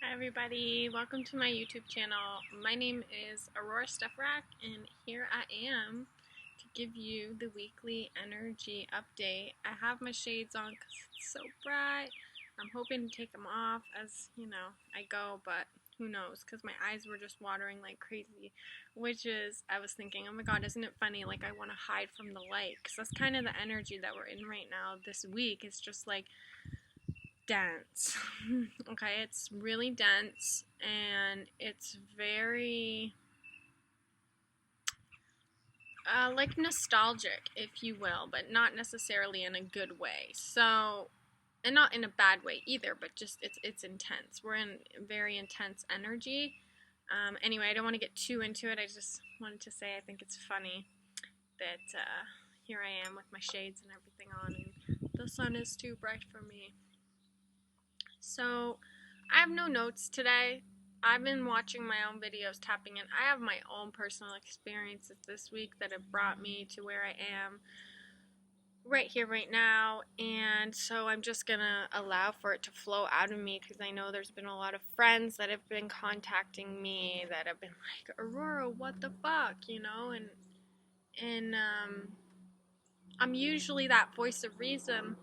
Hi everybody, welcome to my YouTube channel. My name is Aurora and here I am to give you the weekly energy update. I have my shades on because it's so bright. I'm hoping to take them off as, I go, but who knows, because my eyes were just watering like crazy, I was thinking, oh my god, isn't it funny, like I want to hide from the light, because that's kind of the energy that we're in right now this week. It's just like dense. Okay, it's really dense and it's very like nostalgic, if you will, but not necessarily in a good way. So, and not in a bad way either, but just it's intense. We're in very intense energy. Anyway, I don't want to get too into it. I just wanted to say I think it's funny that here I am with my shades and everything on, and the sun is too bright for me. So, I have no notes today. I've been watching my own videos, tapping in. I have my own personal experiences this week that have brought me to where I am right here, right now, and so I'm just gonna allow for it to flow out of me, because I know there's been a lot of friends that have been contacting me that have been like, Aurora, what the fuck, and I'm usually that voice of reason,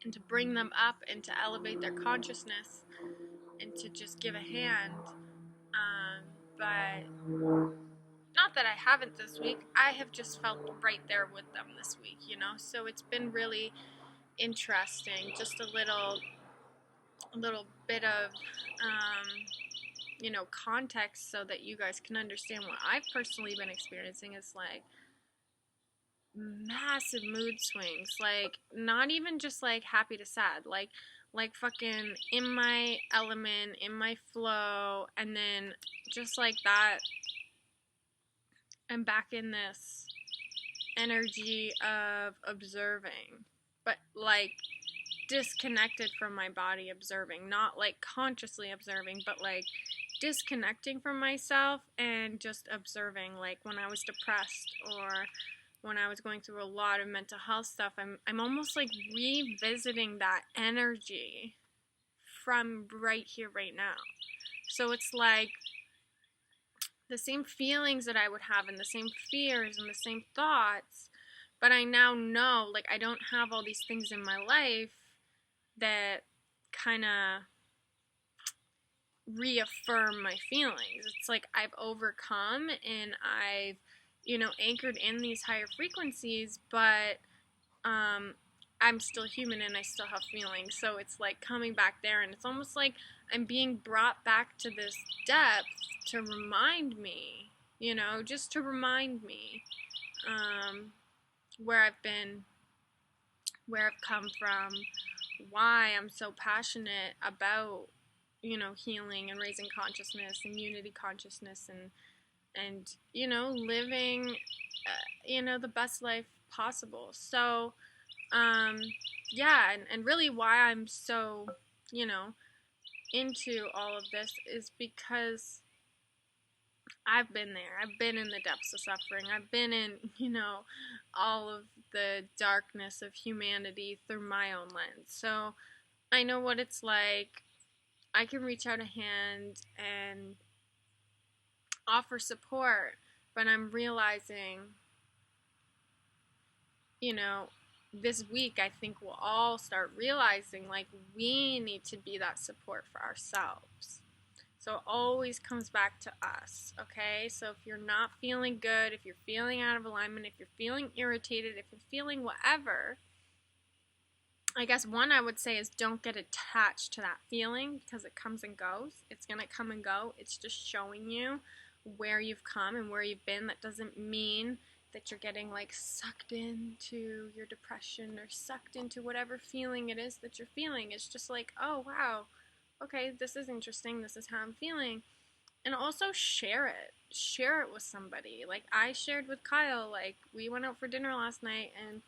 and to bring them up and to elevate their consciousness and to just give a hand. But not that I haven't this week. I have just felt right there with them this week, So it's been really interesting. Just a little bit of, context so that you guys can understand what I've personally been experiencing is like massive mood swings. Like, not even just like happy to sad. Like fucking in my element, in my flow, and then just like that, I'm back in this energy of observing, but like disconnected from my body observing, not like consciously observing, but like disconnecting from myself and just observing. Like when I was depressed or when I was going through a lot of mental health stuff, I'm almost like revisiting that energy from right here, right now. So it's like the same feelings that I would have and the same fears and the same thoughts, but I now know, like, I don't have all these things in my life that kind of reaffirm my feelings. It's like I've overcome and I've, anchored in these higher frequencies, but I'm still human and I still have feelings. So it's like coming back there, and it's almost like I'm being brought back to this depth to remind me, just to remind me where I've been, where I've come from, why I'm so passionate about, healing and raising consciousness and unity consciousness and living, the best life possible. So, yeah, and really why I'm so, into all of this is because I've been there. I've been in the depths of suffering. I've been in, all of the darkness of humanity through my own lens. So I know what it's like. I can reach out a hand and offer support, but I'm realizing, this week I think we'll all start realizing, like, we need to be that support for ourselves. So it always comes back to us, okay? So if you're not feeling good, if you're feeling out of alignment, if you're feeling irritated, if you're feeling whatever, I guess one I would say is don't get attached to that feeling, because it comes and goes. It's going to come and go. It's just showing you where you've come and where you've been. That doesn't mean that you're getting like sucked into your depression or sucked into whatever feeling it is that you're feeling. It's just like, oh wow, okay, this is interesting, this is how I'm feeling. And also share it with somebody. Like I shared with Kyle, like we went out for dinner last night and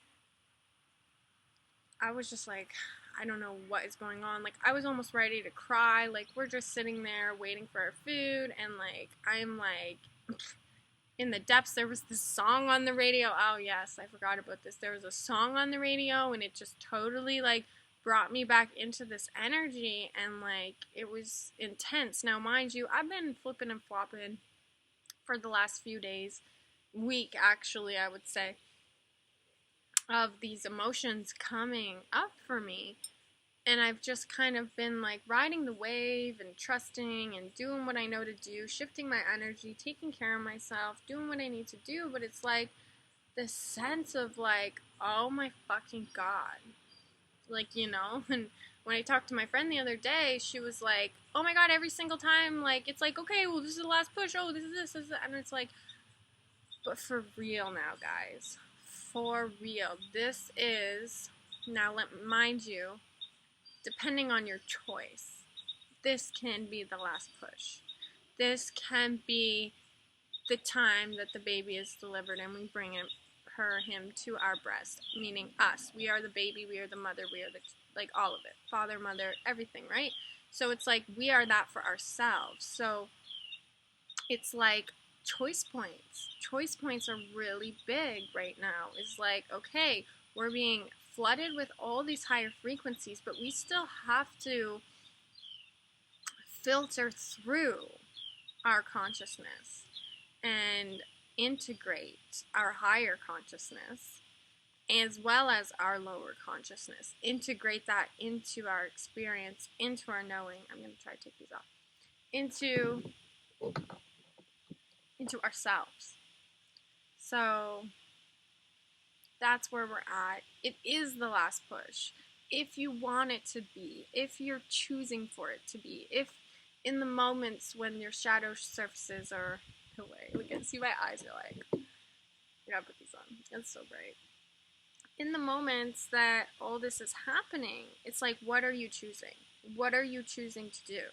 I was just like, I don't know what is going on. Like I was almost ready to cry. Like we're just sitting there waiting for our food, and like I'm like in the depths. There was this song on the radio. Oh yes, I forgot about this. There was a song on the radio and it just totally like brought me back into this energy, and like it was intense. Now mind you, I've been flipping and flopping for the last few days, week actually, I would say, of these emotions coming up for me. And I've just kind of been like riding the wave and trusting and doing what I know to do, shifting my energy, taking care of myself, doing what I need to do. But it's like this sense of like, oh my fucking God. Like, you know, and when I talked to my friend the other day, she was like, oh my God, every single time, like, it's like, okay, well, this is the last push. Oh, this is that. And it's like, but for real now, guys. For real. This is, now mind you, depending on your choice, this can be the last push. This can be the time that the baby is delivered and we bring him to our breast, meaning us. We are the baby, we are the mother, we are the, like, all of it. Father, mother, everything, right? So it's like we are that for ourselves. So it's like choice points. Choice points are really big right now. It's like, okay, we're being flooded with all these higher frequencies, but we still have to filter through our consciousness and integrate our higher consciousness as well as our lower consciousness. Integrate that into our experience, into our knowing. I'm going to try to take these off. Into ourselves. So that's where we're at. It is the last push. If you want it to be, if you're choosing for it to be, if in the moments when your shadow surfaces are away, look at, see my eyes are like, I gotta put these on, it's so bright. In the moments that all this is happening, it's like, what are you choosing? What are you choosing to do?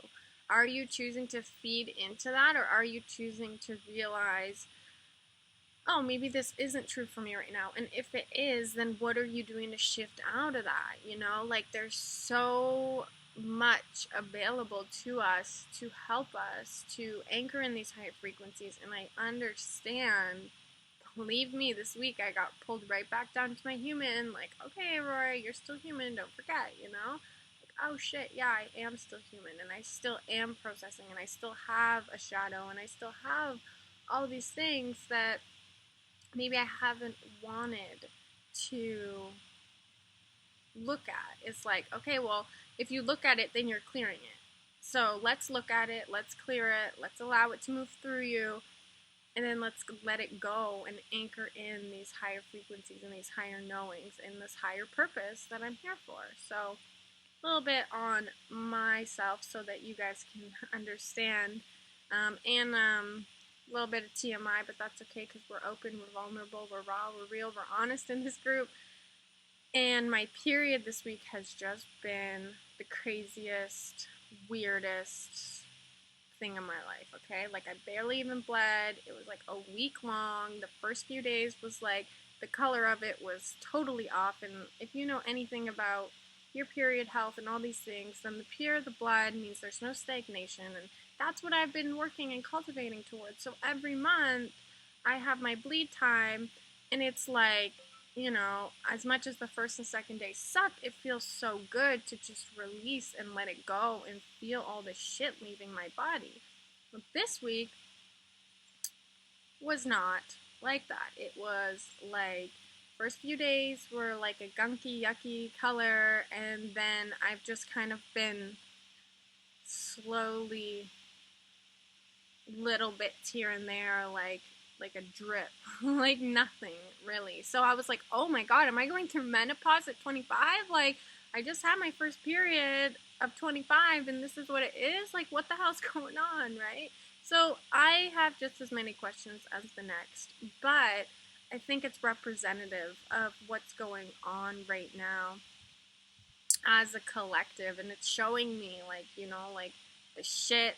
Are you choosing to feed into that, or are you choosing to realize, oh, maybe this isn't true for me right now? And if it is, then what are you doing to shift out of that? You know, like there's so much available to us to help us to anchor in these higher frequencies. And I understand, believe me, this week I got pulled right back down to my human. Like, okay, Aurora, you're still human, don't forget, you know? Like, oh shit, yeah, I am still human, and I still am processing, and I still have a shadow, and I still have all these things that maybe I haven't wanted to look at. It's like, okay, well, if you look at it, then you're clearing it. So let's look at it, let's clear it, let's allow it to move through you, and then let's let it go and anchor in these higher frequencies and these higher knowings and this higher purpose that I'm here for. So a little bit on myself so that you guys can understand, and a little bit of TMI, but that's okay because we're open, we're vulnerable, we're raw, we're real, we're honest in this group. And my period this week has just been the craziest, weirdest thing in my life, okay? Like, I barely even bled. It was like a week long. The first few days was like, the color of it was totally off. And if you know anything about your period health and all these things, then the pure the blood means there's no stagnation, and that's what I've been working and cultivating towards. So every month I have my bleed time, and it's like, you know, as much as the first and second day suck, it feels so good to just release and let it go and feel all the shit leaving my body. But this week was not like that. It was like, first few days were like a gunky, yucky color, and then I've just kind of been slowly, little bits here and there, like a drip, like nothing really. So I was like, oh my God, am I going through menopause at 25? Like, I just had my first period of 25 and this is what it is? Like, what the hell's going on, right? So I have just as many questions as the next, but I think it's representative of what's going on right now as a collective, and it's showing me, like, you know, like the shit,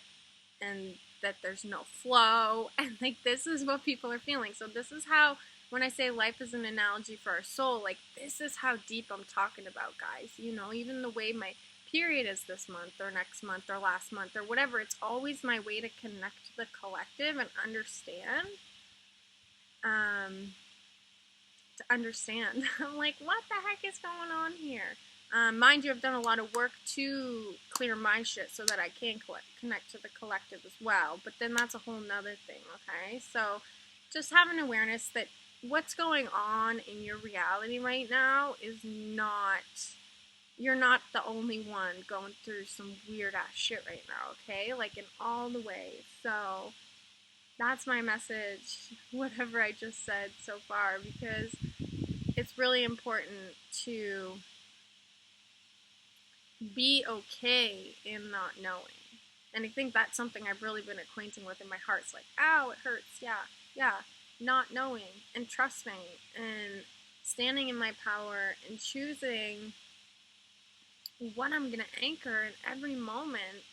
and that there's no flow, and like this is what people are feeling. So this is how, when I say life is an analogy for our soul, like this is how deep I'm talking about, guys. You know, even the way my period is this month or next month or last month or whatever, it's always my way to connect to the collective and understand. I'm like, what the heck is going on here? Mind you, I've done a lot of work to clear my shit so that I can connect to the collective as well. But then that's a whole nother thing, okay? So just have an awareness that what's going on in your reality right now is not, you're not the only one going through some weird ass shit right now, okay? Like in all the ways. So that's my message, whatever I just said so far, because it's really important to be okay in not knowing. And I think that's something I've really been acquainting with in my heart. It's like, ow, it hurts, yeah, not knowing and trusting and standing in my power and choosing what I'm going to anchor in every moment,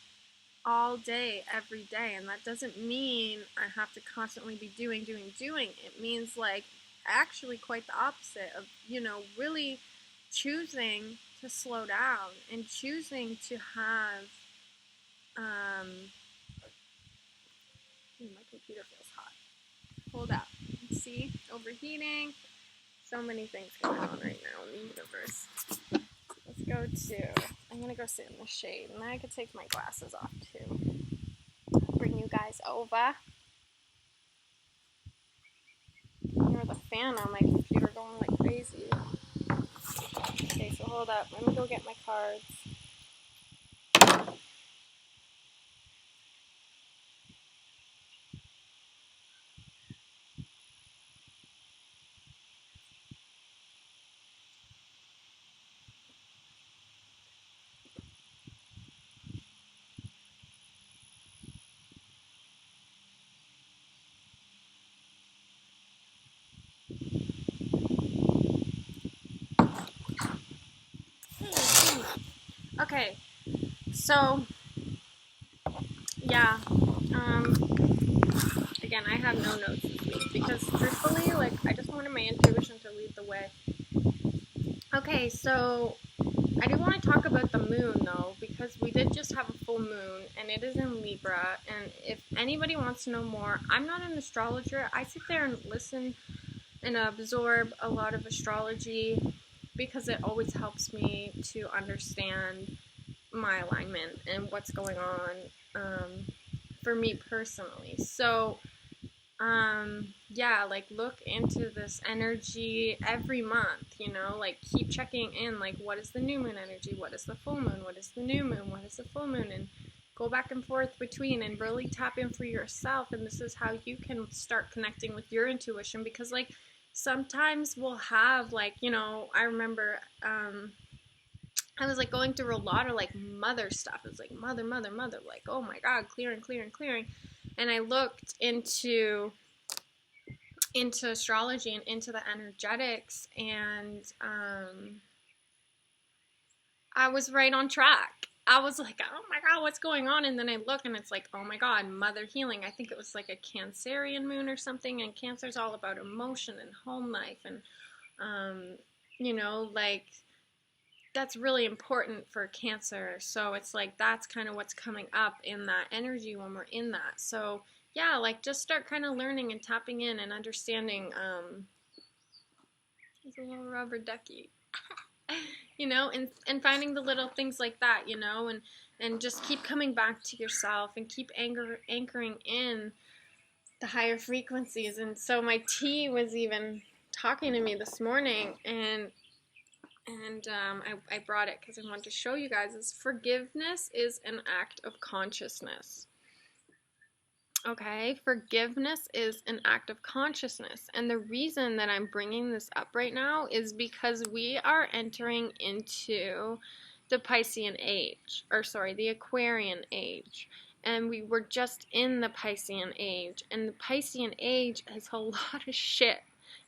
all day, every day. And that doesn't mean I have to constantly be doing. It means like actually quite the opposite of, really choosing to slow down and choosing to have, my computer feels hot. Hold up. See? Overheating. So many things going on right now in the universe. Let's go to, I'm going to go sit in the shade. And then I could take my glasses off too. Bring you guys over. Hear the fan on my computer going like crazy. Okay, so hold up. Let me go get my cards. Okay, so, yeah, again, I have no notes this week because truthfully, like, I just wanted my intuition to lead the way. Okay, so, I do want to talk about the moon, though, because we did just have a full moon, and it is in Libra, and if anybody wants to know more, I'm not an astrologer. I sit there and listen and absorb a lot of astrology because it always helps me to understand my alignment and what's going on for me personally. So, yeah, like look into this energy every month, like keep checking in, like what is the new moon energy, what is the full moon, what is the new moon, what is the full moon, and go back and forth between and really tap in for yourself. And this is how you can start connecting with your intuition, because like sometimes we'll have like, I remember I was like going through a lot of like mother stuff. It was like mother, like, oh my God, clearing. And I looked into astrology and into the energetics, and I was right on track. I was like, oh my God, what's going on? And then I look and it's like, oh my God, mother healing. I think it was like a Cancerian moon or something, and Cancer's all about emotion and home life, and like that's really important for Cancer. So it's like that's kind of what's coming up in that energy when we're in that. So yeah, like just start kind of learning and tapping in and understanding. There's a little rubber ducky. And finding the little things like that, and just keep coming back to yourself and keep anchoring in the higher frequencies. And so my tea was even talking to me this morning, and I brought it because I wanted to show you guys is forgiveness is an act of consciousness. Okay, forgiveness is an act of consciousness. And the reason that I'm bringing this up right now is because we are entering into the Piscean age, the Aquarian age. And we were just in the Piscean age. And the Piscean age has a lot of shit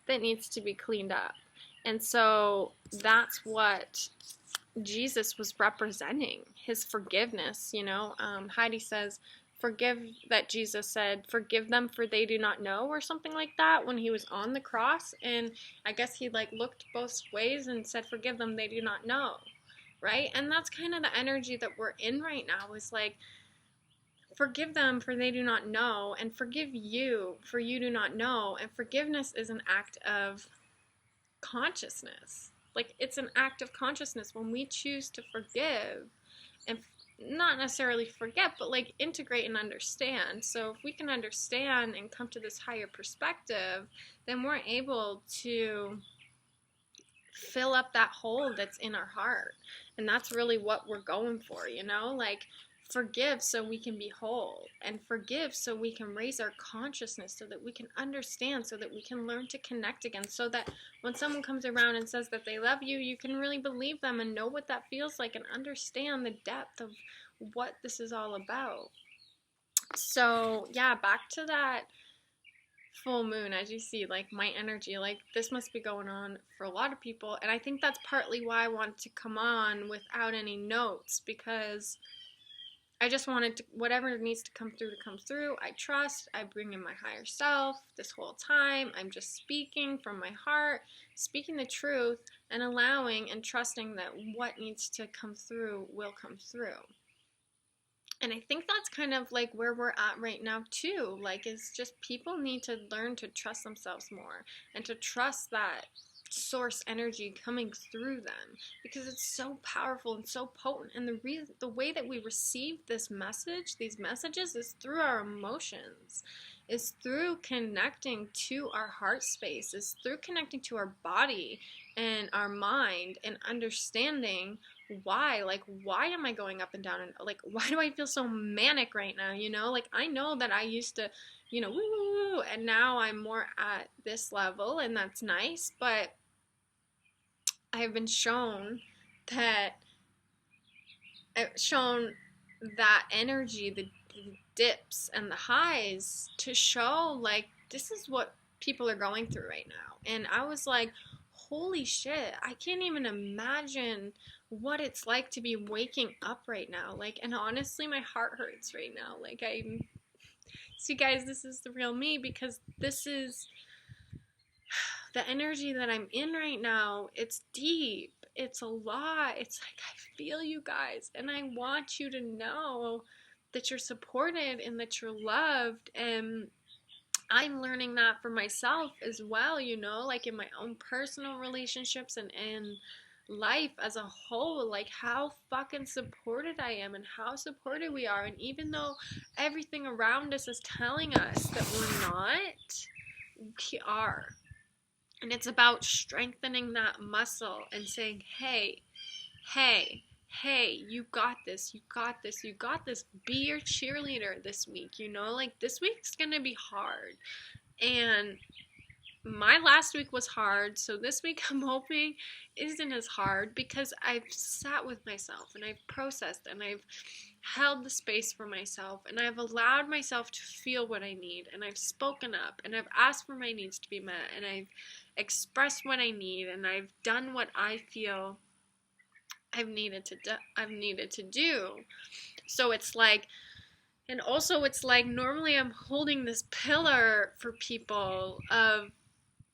that needs to be cleaned up. And so that's what Jesus was representing, his forgiveness, Heidi says, Jesus said, forgive them for they do not know, or something like that, when he was on the cross. And I guess he like looked both ways and said, forgive them, they do not know, right? And that's kind of the energy that we're in right now, is like, forgive them for they do not know, and forgive you for you do not know. And forgiveness is an act of consciousness. Like, it's an act of consciousness when we choose to forgive and not necessarily forget, but like integrate and understand. So if we can understand and come to this higher perspective, then we're able to fill up that hole that's in our heart. And that's really what we're going for, you know? Like, forgive so we can be whole, and forgive so we can raise our consciousness, so that we can understand, so that we can learn to connect again, so that when someone comes around and says that they love you, you can really believe them and know what that feels like and understand the depth of what this is all about. So yeah, back to that full moon. As you see, like, my energy, like, this must be going on for a lot of people, and I think that's partly why I wanted to come on without any notes, because I just wanted to, whatever needs to come through. I trust, I bring in my higher self this whole time. I'm just speaking from my heart, speaking the truth, and allowing and trusting that what needs to come through will come through. And I think that's kind of like where we're at right now too. Like, it's just people need to learn to trust themselves more, and to trust that source energy coming through them, because it's so powerful and so potent. And the way that we receive these messages is through our emotions, is through connecting to our heart space, is through connecting to our body and our mind, and understanding why am I going up and down, and like, why do I feel so manic right now, you know? Like, I know that I used to, you know, woo, and now I'm more at this level, and that's nice, but I have been shown that energy, the dips and the highs, to show like this is what people are going through right now. And I was like, holy shit, I can't even imagine what it's like to be waking up right now. Like, and honestly, my heart hurts right now. Like, see guys, this is the real me, because this is the energy that I'm in right now. It's deep. It's a lot. It's like, I feel you guys, and I want you to know that you're supported and that you're loved. And I'm learning that for myself as well, you know, like in my own personal relationships and life as a whole, like how fucking supported I am and how supported we are. And even though everything around us is telling us that we're not, we are. And it's about strengthening that muscle and saying, hey, you got this, you got this, you got this. Be your cheerleader this week, you know? Like, this week's gonna be hard. And my last week was hard, so this week I'm hoping isn't as hard, because I've sat with myself and I've processed and I've held the space for myself, and I've allowed myself to feel what I need, and I've spoken up, and I've asked for my needs to be met, and I've expressed what I need, and I've done what I feel I've needed to do. So it's like, and also it's like, normally I'm holding this pillar for people of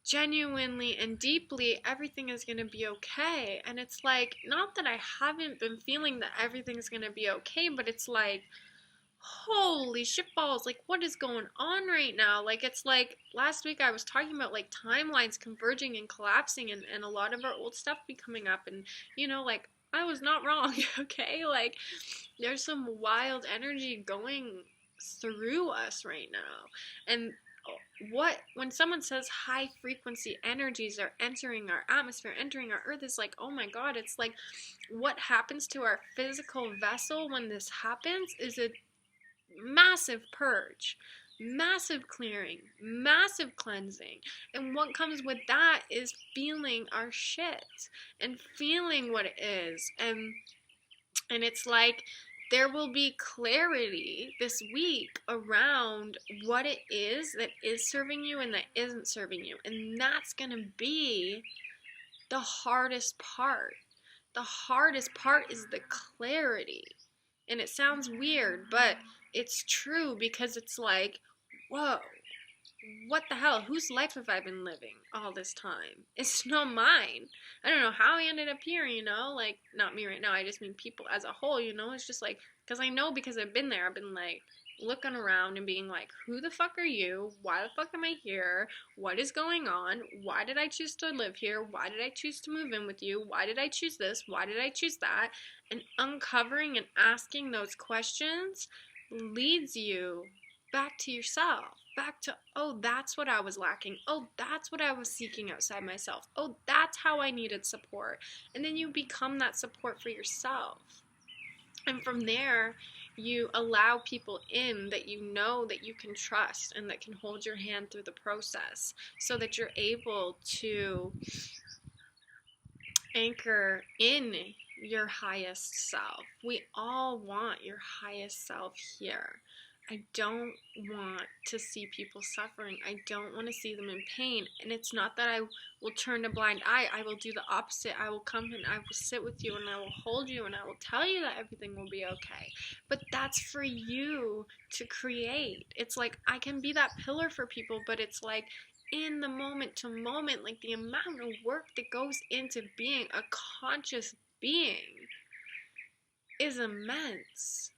genuinely and deeply everything is going to be okay. And it's like, not that I haven't been feeling that everything's going to be okay, but it's like, holy shitballs, like, what is going on right now? Like, it's like, last week I was talking about like timelines converging and collapsing, and a lot of our old stuff be coming up, and you know, like, I was not wrong. Okay, like, there's some wild energy going through us right now. And when someone says high frequency energies are entering our atmosphere, entering our earth, is like, oh my god, it's like, what happens to our physical vessel when this happens is a massive purge, massive clearing, massive cleansing. And what comes with that is feeling our shit and feeling what it is. And it's like, there will be clarity this week around what it is that is serving you and that isn't serving you. And that's going to be the hardest part. The hardest part is the clarity. And it sounds weird, but it's true, because it's like, whoa, what the hell? Whose life have I been living all this time? It's not mine. I don't know how I ended up here, you know? Like, not me right now, I just mean people as a whole, you know? It's just like, because I know, because I've been there, I've been like, looking around and being like, who the fuck are you? Why the fuck am I here? What is going on? Why did I choose to live here? Why did I choose to move in with you? Why did I choose this? Why did I choose that? And uncovering and asking those questions leads you back to yourself, back to, oh, that's what I was lacking. Oh, that's what I was seeking outside myself. Oh, that's how I needed support. And then you become that support for yourself. And from there, you allow people in that you know that you can trust and that can hold your hand through the process, so that you're able to anchor in your highest self. We all want your highest self here. I don't want to see people suffering. I don't want to see them in pain. And it's not that I will turn a blind eye. I will do the opposite. I will come and I will sit with you and I will hold you and I will tell you that everything will be okay. But that's for you to create. It's like I can be that pillar for people, but it's like in the moment to moment, like the amount of work that goes into being a conscious being is immense.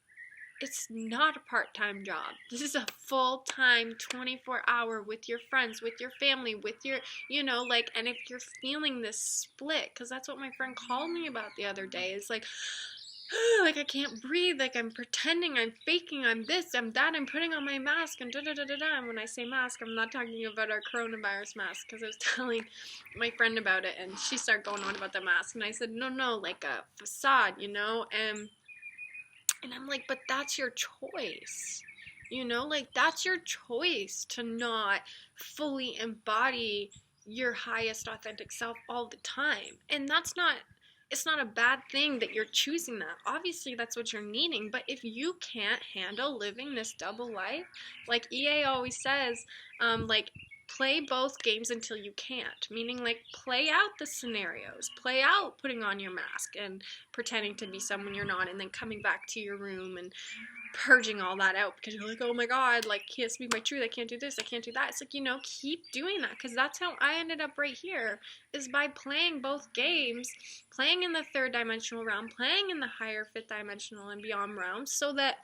It's not a part-time job. This is a full-time 24-hour with your friends, with your family, with your, like, and if you're feeling this split, because that's what my friend called me about the other day, is like, like I can't breathe, like I'm pretending, I'm faking, I'm this, I'm that, I'm putting on my mask, and da-da-da-da-da. And when I say mask, I'm not talking about our coronavirus mask, because I was telling my friend about it, and she started going on about the mask, and I said, no, like a facade, and I'm like, but that's your choice, like that's your choice to not fully embody your highest authentic self all the time. And it's not a bad thing that you're choosing that. Obviously, that's what you're needing. But if you can't handle living this double life, like EA always says, like, play both games until you can't. Meaning, like, play out the scenarios. Play out putting on your mask and pretending to be someone you're not, and then coming back to your room and purging all that out because you're like, oh my god, like, can't speak my truth, I can't do this, I can't do that. It's like, keep doing that, because that's how I ended up right here, is by playing both games, playing in the third dimensional realm, playing in the higher fifth dimensional and beyond realms, so that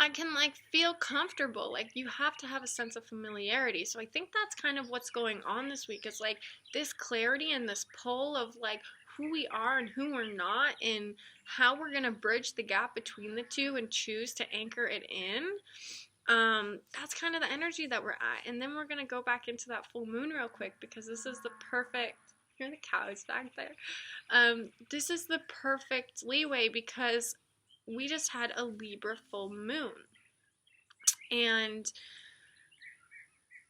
I can, like, feel comfortable. Like, you have to have a sense of familiarity. So I think that's kind of what's going on this week, is like this clarity and this pull of like who we are and who we're not, and how we're going to bridge the gap between the two and choose to anchor it in. That's kind of the energy that we're at. And then we're going to go back into that full moon real quick, because this is the perfect, here are the cows back there. This is the perfect leeway, because we just had a Libra full moon. And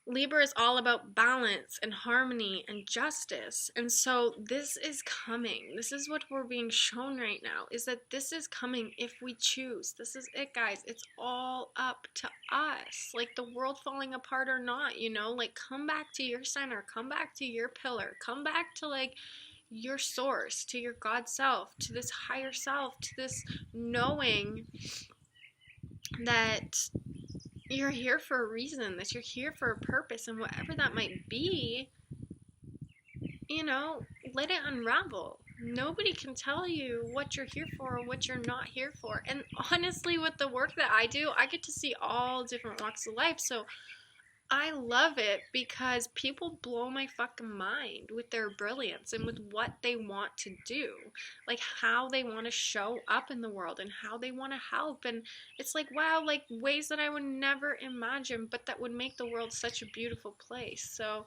Libra is all about balance and harmony and justice. And so this is coming. This is what we're being shown right now, is that this is coming if we choose. This is it, guys. It's all up to us. Like, the world falling apart or not, like, come back to your center, come back to your pillar, come back to, like, your source, to your God self, to this higher self, to this knowing that you're here for a reason, that you're here for a purpose, and whatever that might be, let it unravel. Nobody can tell you what you're here for or what you're not here for. And honestly, with the work that I do, I get to see all different walks of life, so I love it, because people blow my fucking mind with their brilliance and with what they want to do, like how they want to show up in the world and how they want to help. And it's like, wow, like ways that I would never imagine, but that would make the world such a beautiful place. So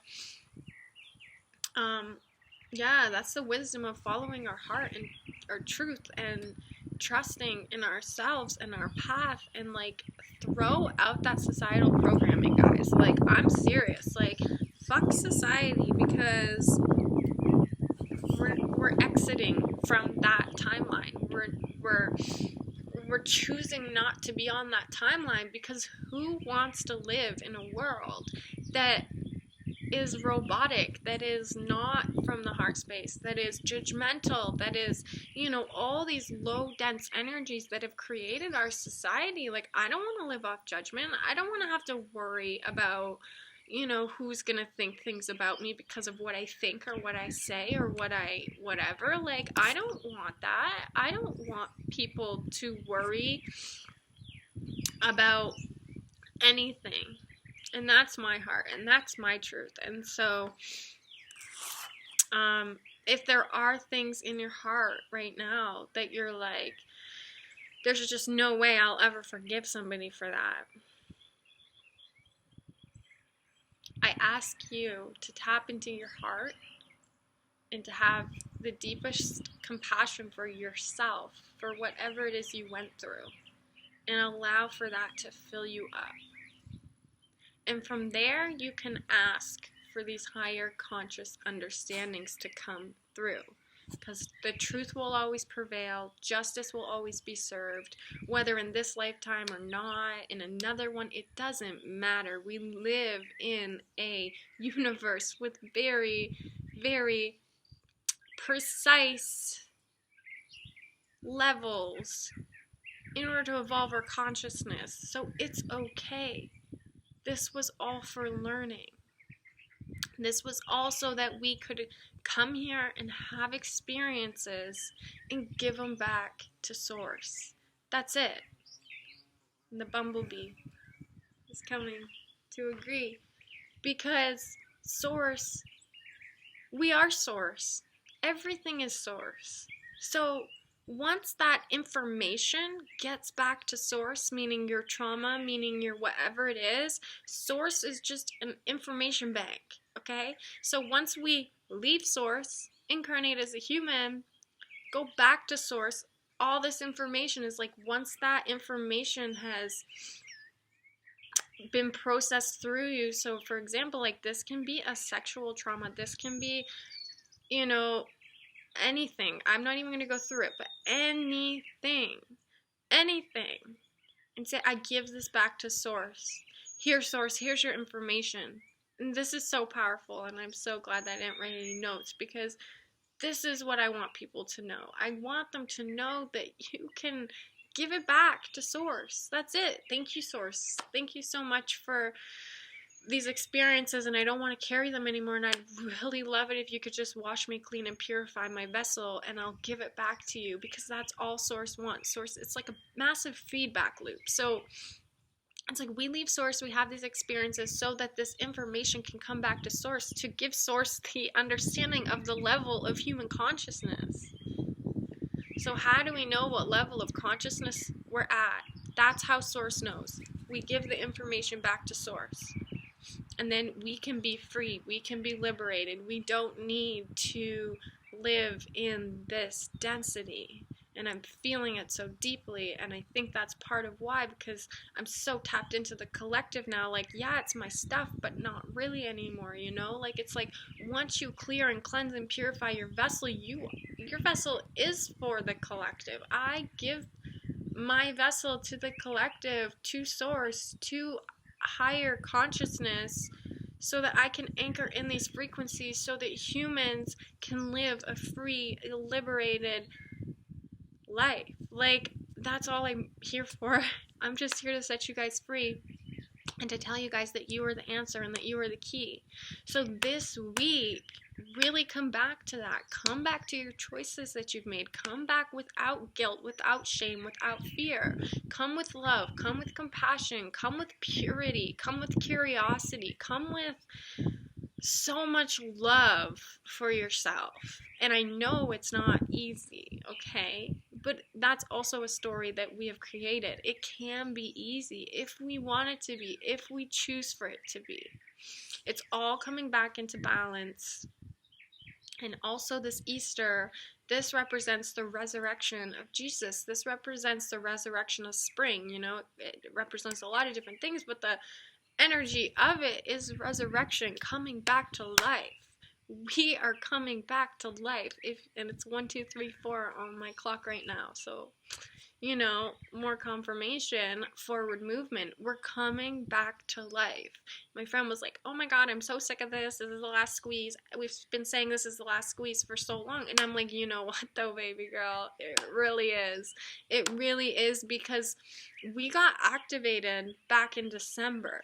yeah, that's the wisdom of following our heart and our truth and trusting in ourselves and our path, and like throw out that societal programming, guys. Like, I'm serious. Like, fuck society, because we're exiting from that timeline. We're choosing not to be on that timeline, because who wants to live in a world that is robotic, that is not from the heart space, that is judgmental, that is, all these low dense energies that have created our society? Like, I don't want to live off judgment. I don't want to have to worry about, who's gonna think things about me because of what I think or what I say or whatever. Like, I don't want that. I don't want people to worry about anything. And that's my heart, and that's my truth. And so, if there are things in your heart right now that you're like, there's just no way I'll ever forgive somebody for that, I ask you to tap into your heart and to have the deepest compassion for yourself, for whatever it is you went through, and allow for that to fill you up. And from there, you can ask for these higher conscious understandings to come through. Because the truth will always prevail, justice will always be served, whether in this lifetime or not, in another one, it doesn't matter. We live in a universe with very, very precise levels in order to evolve our consciousness. So it's okay. This was all for learning. This was also that we could come here and have experiences and give them back to Source. That's it. And the bumblebee is coming to agree. Because Source, we are Source. Everything is Source. So once that information gets back to Source, meaning your trauma, meaning your whatever it is, Source is just an information bank, okay? So once we leave Source, incarnate as a human, go back to Source, all this information is like, once that information has been processed through you, so for example, like this can be a sexual trauma, this can be, you know, anything. I'm not even going to go through it, but anything, and say, I give this back to Source. Here, Source, here's your information. And this is so powerful, and I'm so glad that I didn't write any notes, because this is what I want people to know. I want them to know that you can give it back to Source. That's it. Thank you, Source. Thank you so much for these experiences, and I don't want to carry them anymore, and I'd really love it if you could just wash me clean and purify my vessel, and I'll give it back to you, because that's all Source wants. Source, it's like a massive feedback loop. So it's like we leave Source, we have these experiences so that this information can come back to Source to give Source the understanding of the level of human consciousness. So how do we know what level of consciousness we're at? That's how Source knows. We give the information back to Source. And then we can be free. We can be liberated. We don't need to live in this density. And I'm feeling it so deeply. And I think that's part of why, because I'm so tapped into the collective now. Like, yeah, it's my stuff, but not really anymore, you know? Like, it's like once you clear and cleanse and purify your vessel, your vessel is for the collective. I give my vessel to the collective, to Source, to higher consciousness, so that I can anchor in these frequencies so that humans can live a free, liberated life. Like, that's all I'm here for. I'm just here to set you guys free and to tell you guys that you are the answer and that you are the key. So this week, really come back to that. Come back to your choices that you've made. Come back without guilt, without shame, without fear. Come with love. Come with compassion. Come with purity. Come with curiosity. Come with so much love for yourself. And I know it's not easy, okay? But that's also a story that we have created. It can be easy if we want it to be, if we choose for it to be. It's all coming back into balance. And also this Easter, this represents the resurrection of Jesus. This represents the resurrection of spring. You know, it represents a lot of different things, but the energy of it is resurrection, coming back to life. We are coming back to life. And it's 1, 2, 3, 4 on my clock right now. So, you know, more confirmation, forward movement. We're coming back to life. My friend was like, oh my God, I'm so sick of this. This is the last squeeze. We've been saying this is the last squeeze for so long. And I'm like, you know what though, baby girl? It really is. It really is, because we got activated back in December.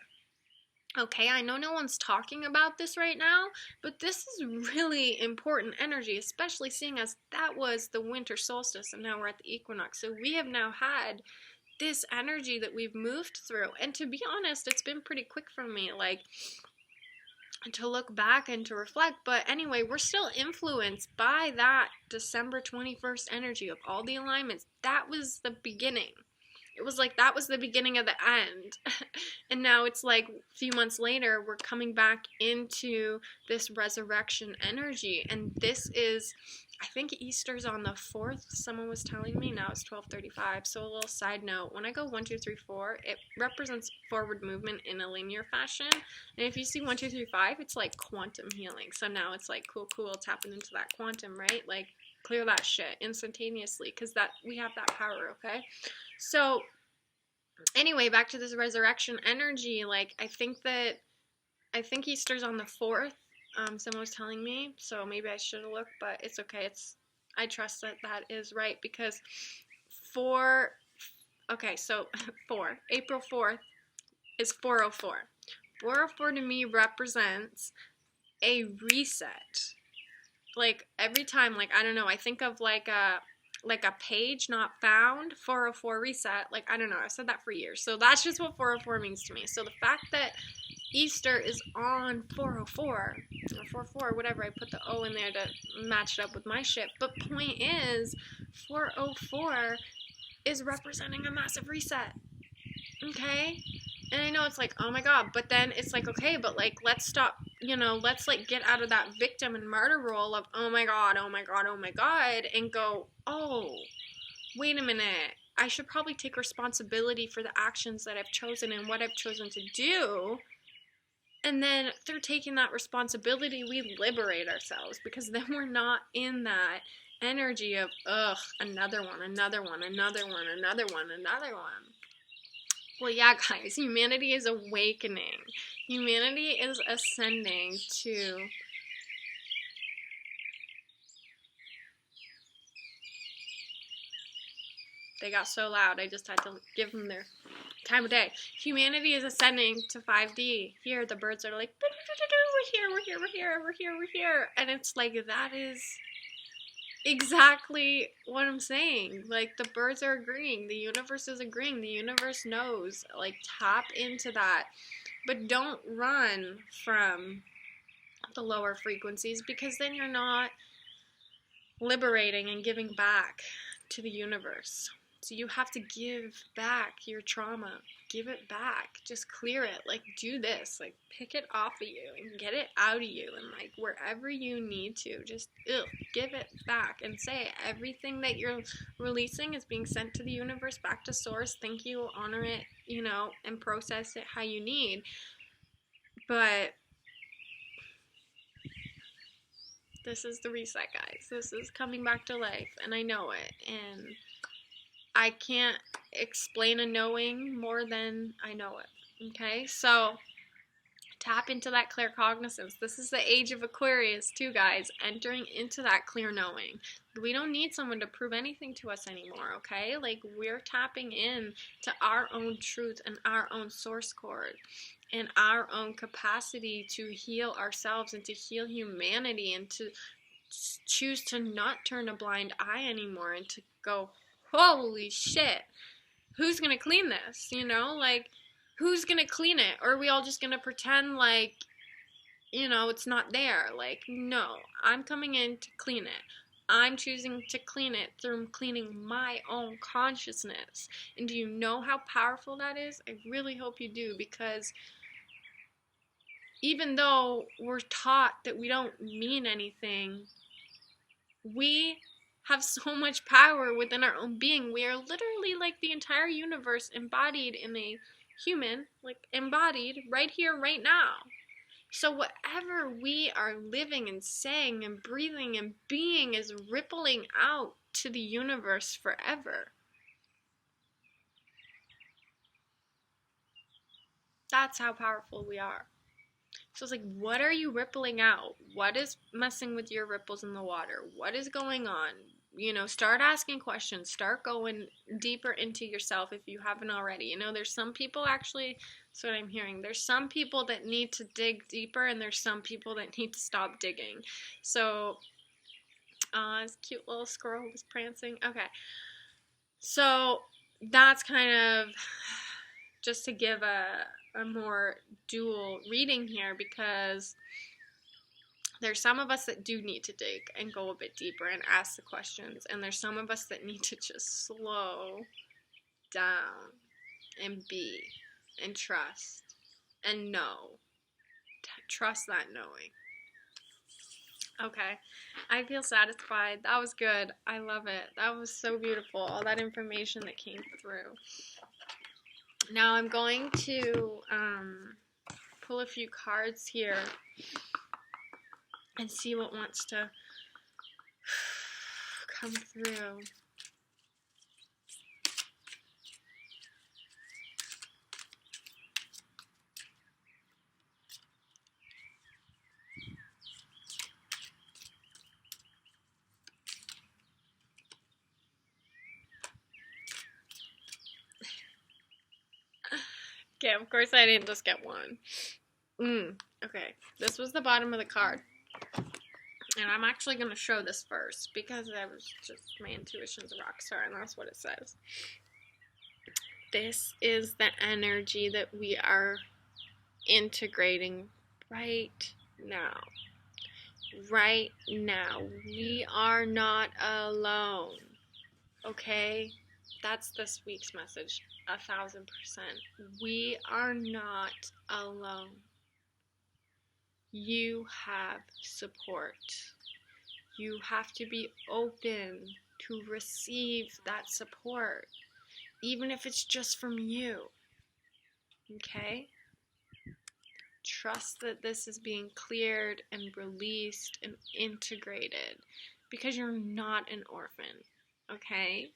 Okay, I know no one's talking about this right now, but this is really important energy, especially seeing as that was the winter solstice and now we're at the equinox. So we have now had this energy that we've moved through. And to be honest, it's been pretty quick for me, like, to look back and to reflect. But anyway, we're still influenced by that December 21st energy of all the alignments. That was the beginning. It was like that was the beginning of the end. And now it's like a few months later, we're coming back into this resurrection energy. And this is, I think Easter's on the 4th. Someone was telling me. Now it's 12:35. So a little side note, when I go 1, 2, 3, 4, it represents forward movement in a linear fashion. And if you see 1, 2, 3, 5, it's like quantum healing. So now it's like cool, tapping into that quantum, right? Like clear that shit instantaneously, because that we have that power, okay? So anyway, back to this resurrection energy. Like I think Easter's on the 4th. Someone was telling me, so maybe I should have looked, but it's okay. I trust that is right, because April 4th is 404. 404 to me represents a reset. Like every time, like I don't know, I think of like a page not found, 404 reset. Like I don't know, I've said that for years. So that's just what 404 means to me. So the fact that Easter is on 404 or 44, whatever, I put the O in there to match it up with my shit. But point is, 404 is representing a massive reset. Okay? And I know it's like, oh my god, but then it's like, okay, but like, let's stop, let's like get out of that victim and martyr role of, oh my god, and go, oh, wait a minute, I should probably take responsibility for the actions that I've chosen and what I've chosen to do. And then through taking that responsibility, we liberate ourselves, because then we're not in that energy of, ugh, another one. Well, yeah, guys, humanity is awakening. Humanity is ascending to they got so loud, I just had to give them their time of day. Humanity is ascending to 5D. Here, the birds are like, we're here. And it's like, that is exactly what I'm saying. Like, the birds are agreeing. The universe is agreeing. The universe knows. Like, tap into that. But don't run from the lower frequencies, because then you're not liberating and giving back to the universe. So you have to give back your trauma. Give it back. Just clear it. Like, do this. Like, pick it off of you and get it out of you. And, like, wherever you need to, just give it back. And say everything that you're releasing is being sent to the universe, back to source. Thank you. Honor it, and process it how you need. But this is the reset, guys. This is coming back to life. And I know it. And I can't explain a knowing more than I know it, okay? So, tap into that clear cognizance. This is the age of Aquarius, too, guys, entering into that clear knowing. We don't need someone to prove anything to us anymore, okay? Like, we're tapping in to our own truth and our own source cord and our own capacity to heal ourselves and to heal humanity and to choose to not turn a blind eye anymore and to go, holy shit, who's gonna clean this? Like, who's gonna clean it? Or are we all just gonna pretend like, it's not there? Like, no, I'm coming in to clean it. I'm choosing to clean it through cleaning my own consciousness. And do you know how powerful that is? I really hope you do, because even though we're taught that we don't mean anything, we have so much power within our own being. We are literally like the entire universe embodied in a human, like embodied right here, right now. So whatever we are living and saying and breathing and being is rippling out to the universe forever. That's how powerful we are. So it's like, what are you rippling out? What is messing with your ripples in the water? What is going on? Start asking questions. Start going deeper into yourself if you haven't already. There's some people, actually, that's what I'm hearing. There's some people that need to dig deeper, and there's some people that need to stop digging. So, this cute little squirrel was prancing. Okay. So, that's kind of just to give a more dual reading here, because there's some of us that do need to dig and go a bit deeper and ask the questions, and there's some of us that need to just slow down and be and trust and know. Trust that knowing. Okay, I feel satisfied. That was good. I love it. That was so beautiful. All that information that came through. Now I'm going to pull a few cards here and see what wants to come through. Okay, of course I didn't just get one. Okay, this was the bottom of the card. And I'm actually going to show this first, because I was just, my intuition's a rock star, and that's what it says. This is the energy that we are integrating right now. Right now. We are not alone. Okay? That's this week's message. 1,000%. We are not alone. You have support. You have to be open to receive that support, even if it's just from you. Okay? Trust that this is being cleared and released and integrated, because you're not an orphan. Okay?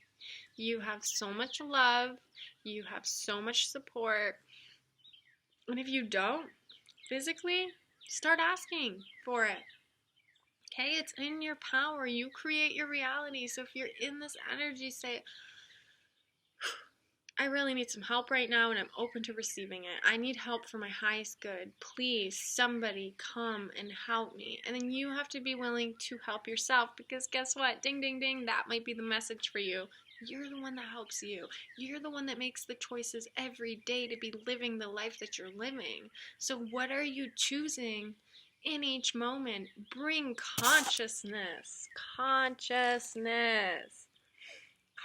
You have so much love. You have so much support. And if you don't, physically, start asking for it. Okay? It's in your power. You create your reality. So if you're in this energy, say, I really need some help right now, and I'm open to receiving it. I need help for my highest good. Please, somebody come and help me. And then you have to be willing to help yourself, because guess what? Ding, ding, ding. That might be the message for you. You're the one that helps you. You're the one that makes the choices every day to be living the life that you're living. So what are you choosing in each moment? Bring consciousness. Consciousness.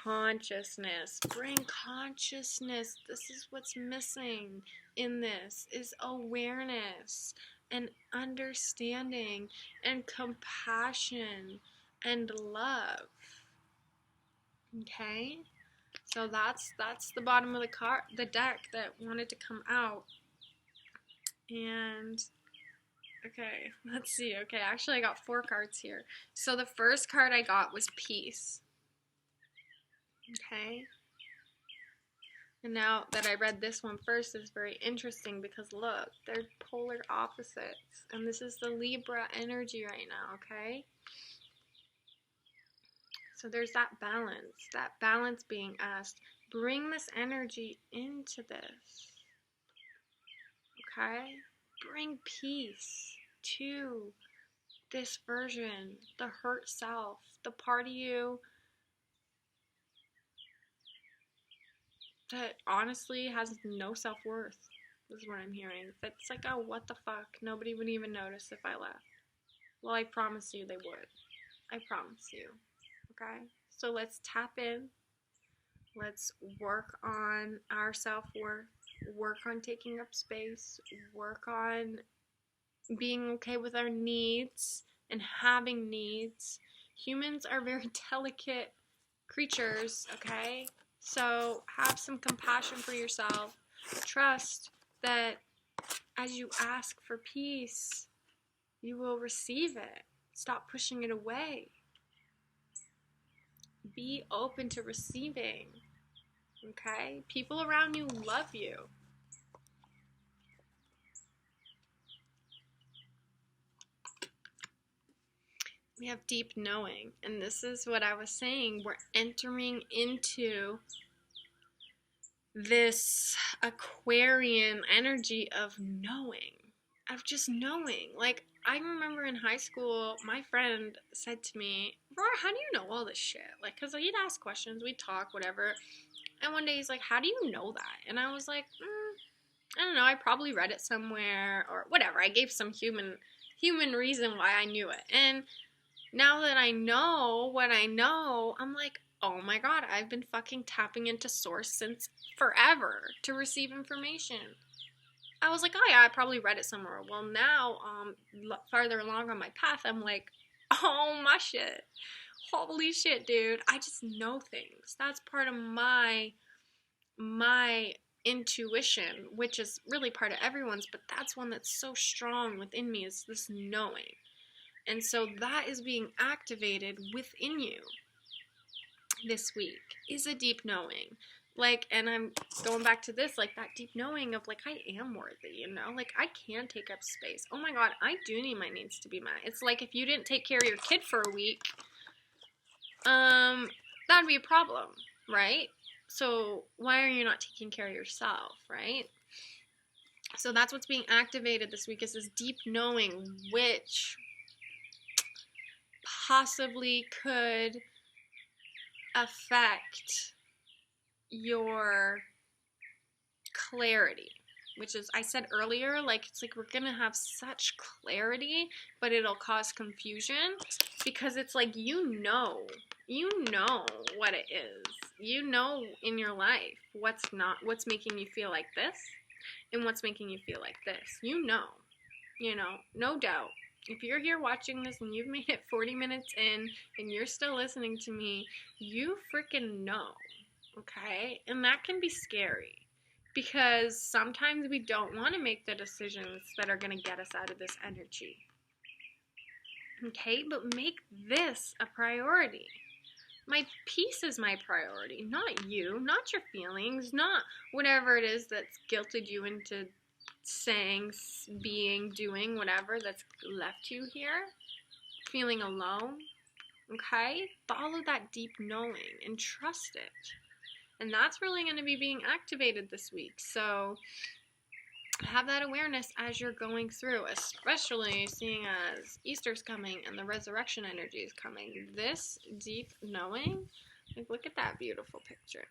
Consciousness. Bring consciousness. This is what's missing in this, is awareness and understanding and compassion and love. Okay? So that's the bottom of the deck that wanted to come out. And okay, let's see. Okay, actually I got 4 cards here. So the first card I got was peace. Okay? And now that I read this one first, is very interesting, because look, they're polar opposites. And this is the Libra energy right now, okay? So there's that balance being asked. Bring this energy into this. Okay? Bring peace to this version, the hurt self, the part of you that honestly has no self-worth. This is what I'm hearing. It's like, oh, what the fuck? Nobody would even notice if I left. Well, I promise you they would. I promise you. Okay? So let's tap in. Let's work on our self-worth. Work on taking up space. Work on being okay with our needs and having needs. Humans are very delicate creatures, okay? So have some compassion for yourself. Trust that as you ask for peace, you will receive it. Stop pushing it away. Be open to receiving. Okay? People around you love you. We have deep knowing. And this is what I was saying. We're entering into this Aquarian energy of knowing. Of just knowing. Like, I remember in high school, my friend said to me, Aurora, how do you know all this shit? Like, because he'd ask questions, we'd talk, whatever. And one day he's like, how do you know that? And I was like, I don't know, I probably read it somewhere or whatever. I gave some human reason why I knew it. And now that I know what I know, I'm like, oh my god, I've been fucking tapping into source since forever to receive information. I was like, oh yeah, I probably read it somewhere. Well, now, farther along on my path, I'm like, oh my shit. Holy shit, dude. I just know things. That's part of my intuition, which is really part of everyone's, but that's one that's so strong within me, is this knowing. And so that is being activated within you this week, is a deep knowing. Like, and I'm going back to this, like, that deep knowing of, like, I am worthy, you know? Like, I can take up space. Oh my god, I do need my needs to be met. It's like if you didn't take care of your kid for a week, that'd be a problem, right? So why are you not taking care of yourself, right? So that's what's being activated this week, is this deep knowing, which possibly could affect your clarity, which is, I said earlier, like, it's like we're gonna have such clarity, but it'll cause confusion, because it's like, you know what it is. You know in your life what's making you feel like this and what's making you feel like this. You know, no doubt. If you're here watching this and you've made it 40 minutes in and you're still listening to me, you freaking know, okay? And that can be scary, because sometimes we don't want to make the decisions that are going to get us out of this energy. Okay, but make this a priority. My peace is my priority, not you, not your feelings, not whatever it is that's guilted you into saying, being, doing, whatever that's left you here, feeling alone. Okay? Follow that deep knowing and trust it. And that's really going to be being activated this week. So have that awareness as you're going through, especially seeing as Easter's coming and the resurrection energy is coming. This deep knowing, like, look at that beautiful picture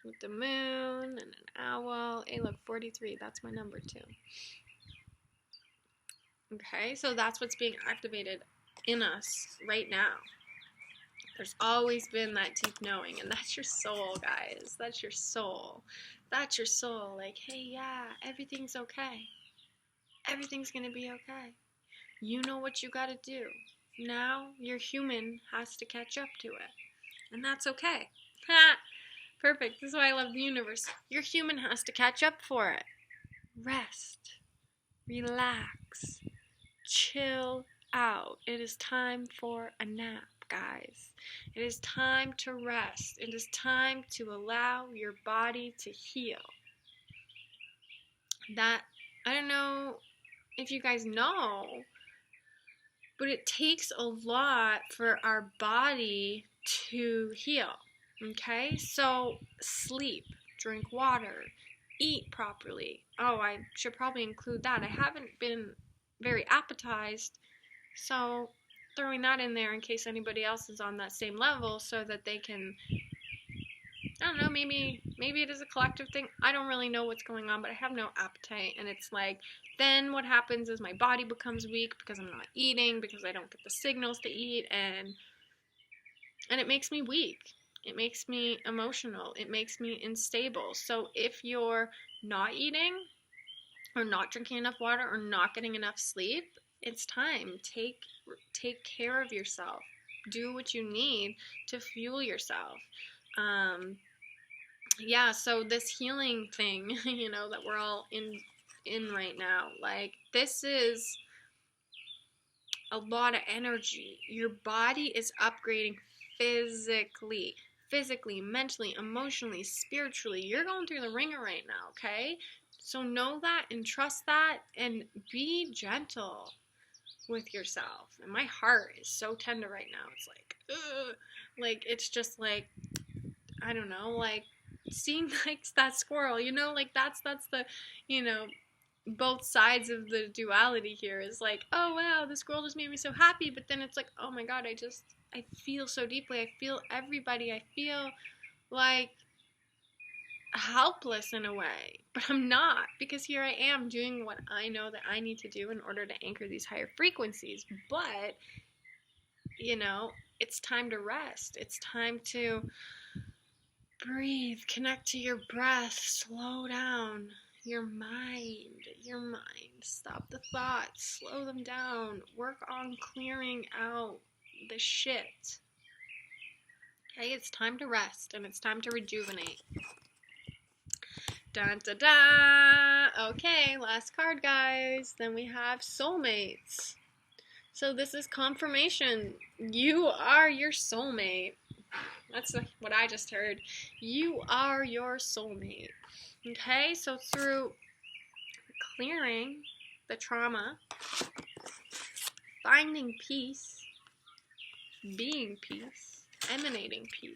with the moon and an owl. Hey, look, 43, that's my number too. Okay, so that's what's being activated in us right now. There's always been that deep knowing, and that's your soul, guys. That's your soul. That's your soul. Like, hey, yeah, everything's okay. Everything's gonna be okay. You know what you gotta do. Now your human has to catch up to it, and that's okay. Ha! Perfect. This is why I love the universe. Your human has to catch up for it. Rest. Relax. Chill out. It is time for a nap, guys. It is time to rest. It is time to allow your body to heal. That, I don't know if you guys know, but it takes a lot for our body to heal. Okay? So sleep, drink water, eat properly. Oh, I should probably include that. I haven't been very appetized, so throwing that in there in case anybody else is on that same level, so that they can, I don't know, maybe it is a collective thing. I don't really know what's going on, but I have no appetite, and it's like, then what happens is my body becomes weak because I'm not eating, because I don't get the signals to eat, and it makes me weak. It makes me emotional. It makes me unstable. So if you're not eating, or not drinking enough water, or not getting enough sleep, it's time. Take care of yourself. Do what you need to fuel yourself. Yeah, so this healing thing, that we're all in right now, like, this is a lot of energy. Your body is upgrading physically, mentally, emotionally, spiritually. You're going through the ringer right now, okay? So know that and trust that, and be gentle with yourself. And my heart is so tender right now. It's like, ugh. Like, it's just like, I don't know, like, seeing, like, that squirrel, like, that's the, both sides of the duality here is like, oh wow, this squirrel just made me so happy, but then it's like, oh my god, I feel so deeply. I feel everybody. I feel like helpless in a way, but I'm not, because here I am doing what I know that I need to do in order to anchor these higher frequencies. But, you know, it's time to rest. It's time to breathe, connect to your breath, slow down your mind, stop the thoughts, slow them down, work on clearing out the shit. Okay, it's time to rest and it's time to rejuvenate. Dun da da! Okay, last card, guys. Then we have soulmates. So this is confirmation. You are your soulmate. That's what I just heard. You are your soulmate. Okay, so through clearing the trauma, finding peace, being peace, emanating peace,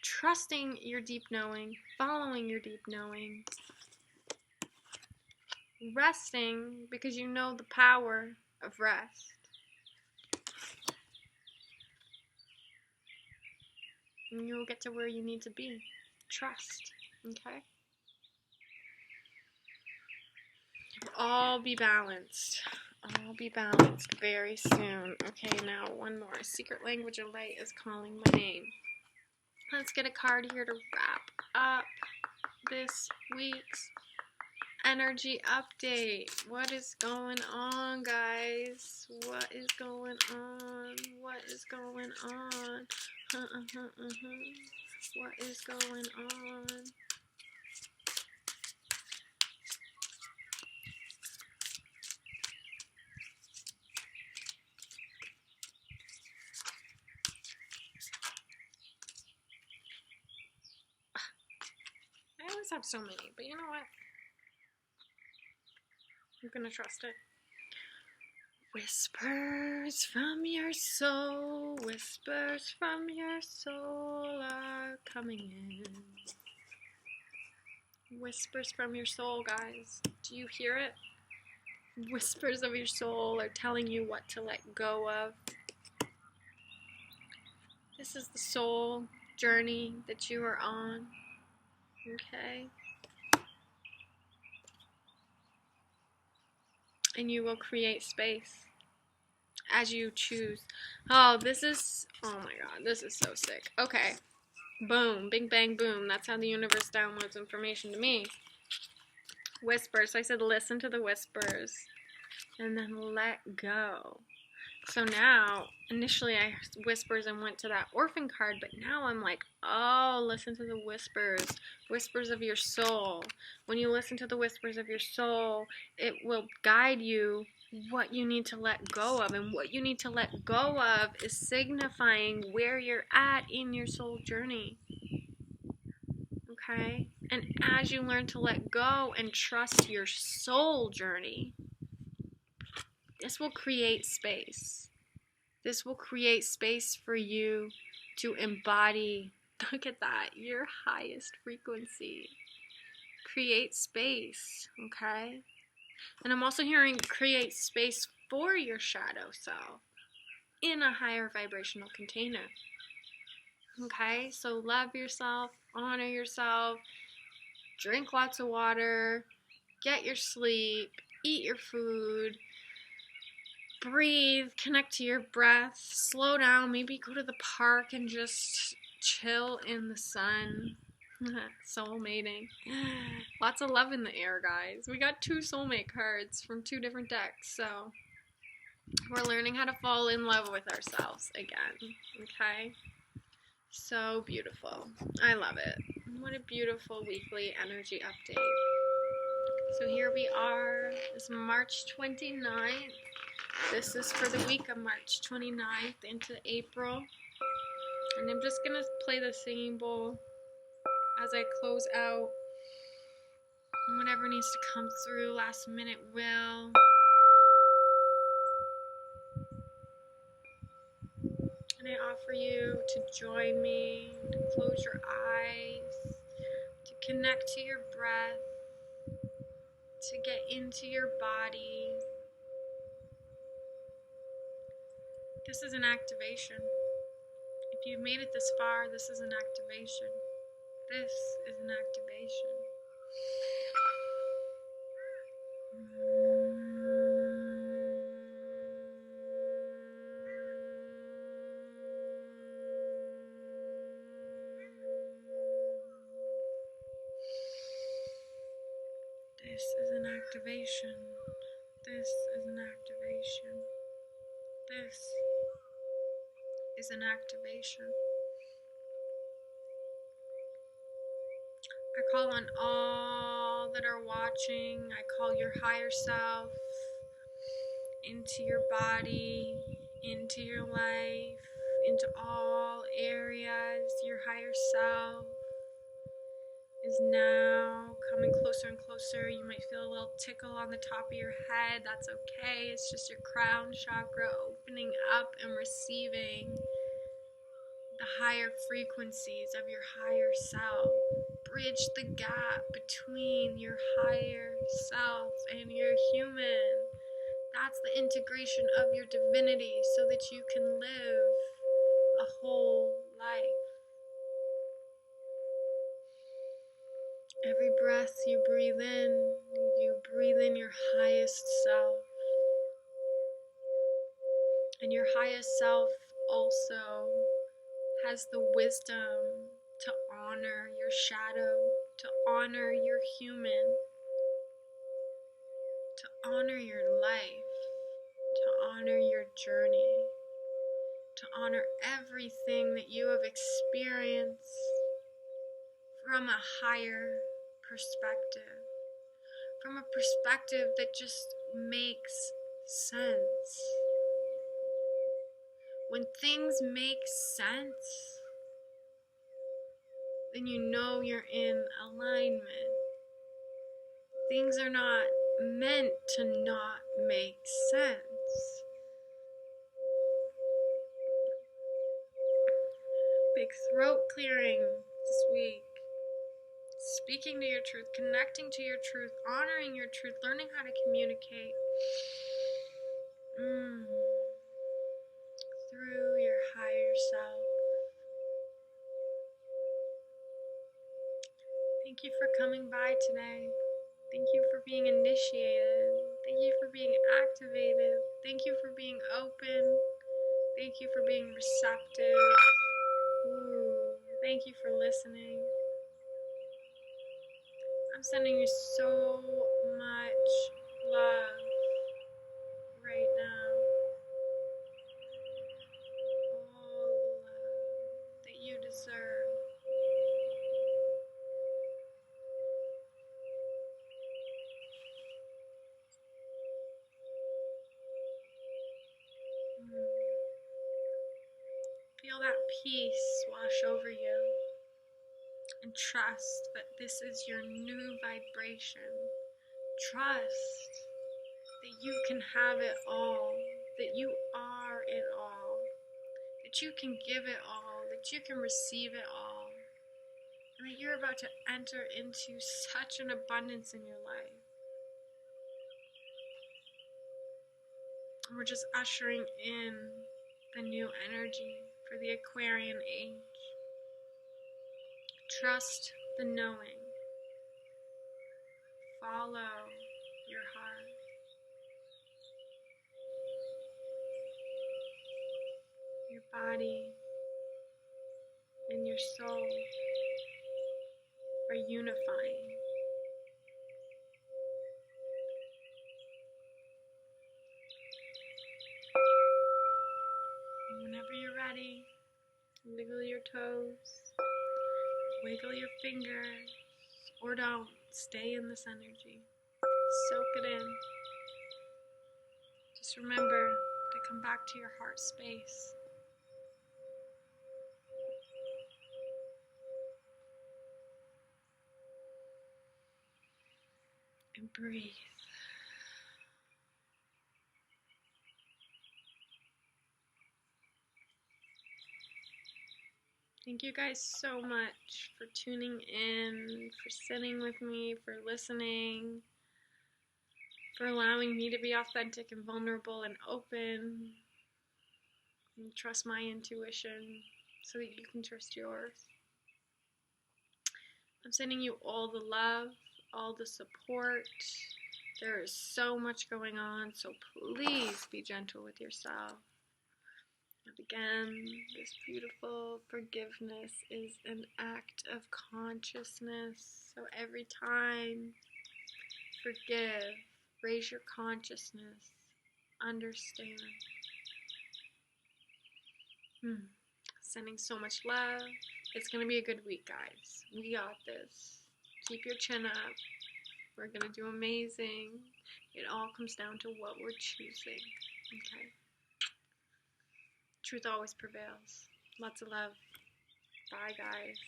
trusting your deep knowing, following your deep knowing, resting because you know the power of rest. And you'll get to where you need to be. Trust. Okay? All be balanced. All be balanced very soon. Okay, now one more. Secret language of light is calling my name. Let's get a card here to wrap up this week's energy update. What is going on, guys? What is going on? What is going on? What is going on? I always have so many, but you know what? I'm gonna trust it. Whispers from your soul, whispers from your soul are coming in. Whispers from your soul, guys. Do you hear it? Whispers of your soul are telling you what to let go of. This is the soul journey that you are on. Okay? And you will create space as you choose. Oh my god, this is so sick. Okay. Boom. Bing, bang, boom. That's how the universe downloads information to me. Whispers. So I said listen to the whispers. And then let go. So now, initially I heard whispers and went to that orphan card, but now I'm like, oh, listen to the whispers. Whispers of your soul. When you listen to the whispers of your soul, it will guide you what you need to let go of. And what you need to let go of is signifying where you're at in your soul journey. Okay? And as you learn to let go and trust your soul journey, this will create space. This will create space for you to embody, look at that, your highest frequency. Create space, okay? And I'm also hearing create space for your shadow self in a higher vibrational container. Okay? So love yourself, honor yourself, drink lots of water, get your sleep, eat your food, breathe, connect to your breath, slow down, maybe go to the park and just chill in the sun. Soulmating. Lots of love in the air, guys. We got 2 soulmate cards from 2 different decks, so we're learning how to fall in love with ourselves again, okay? So beautiful. I love it. What a beautiful weekly energy update. So here we are. It's March 29th. This is for the week of March 29th into April. And I'm just going to play the singing bowl as I close out. And whatever needs to come through last minute will. And I offer you to join me, to close your eyes, to connect to your breath, to get into your body. This is an activation. If you've made it this far, this is an activation. This is an activation. This is an activation. This is an activation. This is an activation. I call on all that are watching. I call your higher self into your body, into your life, into all areas. Your higher self is now coming closer and closer. You might feel a little tickle on the top of your head. That's okay. It's just your crown chakra opening up and receiving the higher frequencies of your higher self. Bridge the gap between your higher self and your human. That's the integration of your divinity so that you can live a whole life. Every breath you breathe in your highest self. And your highest self also has the wisdom to honor your shadow, to honor your human, to honor your life, to honor your journey, to honor everything that you have experienced from a higher perspective, from a perspective that just makes sense. When things make sense, then you know you're in alignment. Things are not meant to not make sense. Big throat clearing this week. Speaking to your truth, connecting to your truth, honoring your truth, learning how to communicate through your higher self. Thank you for coming by today. Thank you for being initiated. Thank you for being activated. Thank you for being open. Thank you for being receptive. Thank you for listening. I'm sending you so much love right now. All the love that you deserve. Feel that peace wash over you. And trust that this is your new vibration. Trust that you can have it all, that you are it all, that you can give it all, that you can receive it all, and that you're about to enter into such an abundance in your life. We're just ushering in the new energy for the Aquarian age. Trust the knowing. Follow your heart. Your body and your soul are unifying. And whenever you're ready, wiggle your toes. Wiggle your fingers, or don't. Stay in this energy. Soak it in. Just remember to come back to your heart space. And breathe. Thank you guys so much for tuning in, for sitting with me, for listening, for allowing me to be authentic and vulnerable and open, and trust my intuition so that you can trust yours. I'm sending you all the love, all the support. There is so much going on, so please be gentle with yourself. And again, this beautiful forgiveness is an act of consciousness. So every time, forgive, raise your consciousness, understand. Sending so much love. It's going to be a good week, guys. We got this. Keep your chin up. We're going to do amazing. It all comes down to what we're choosing. Okay? Truth always prevails. Lots of love. Bye, guys.